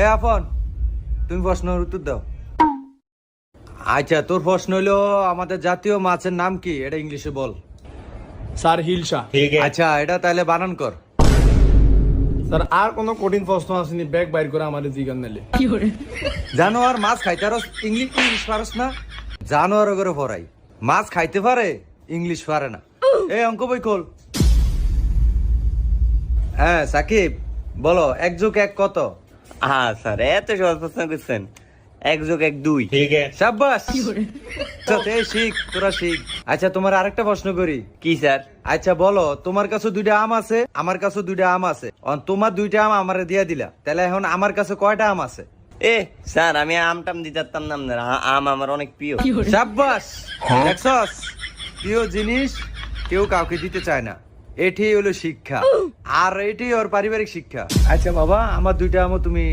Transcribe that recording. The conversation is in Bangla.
এ আপন, তুমি প্রশ্নের উত্তর দাও। আচ্ছা, তোর প্রশ্ন হইলো আমাদের জাতীয় মাছের নাম কি, এটা ইংলিশে বল। স্যার হিলসা। আচ্ছা, এটা তাহলে বানান কর। স্যার আর কোনো কঠিন প্রশ্ন আসেনি, ব্যাগ বাইর করে আমাদের জিগান নিলে। জানোয়ার মাছ খাইতে পারস, ইংলিশ পারস না? জানোয়ার করে পড়াই, মাছ খাইতে পারে, ইংলিশ পারে না। এই অঙ্ক বই খোল। হ্যাঁ সাকিব, বলো 1+1 কত? হ্যাঁ স্যার, এত সহজ প্রশ্ন করছেন। 1+1 2। সাব্বাস। আচ্ছা, এই শিখ, তোরা শিখ। আচ্ছা, তোমার আরেকটা প্রশ্ন করি। কি স্যার? আচ্ছা বলো, তোমার কাছে 2টা আম আছে, আমার কাছে 2টা আম আছে, তোমার 2টা আম আমারে দিয়ে দিলা, তাহলে এখন আমার কাছে কয়টা আম আছে? এ স্যার, আমি আমটাম দিতাম না আপনার, আম আমার অনেক প্রিয়। সাব্বাস, দেখছস? প্রিয় জিনিস কেউ কাউকে দিতে চায় না, এটি হলো শিক্ষা, আর এটি ওর পারিবারিক শিক্ষা। আচ্ছা বাবা, আমার 2টা আমও তুমি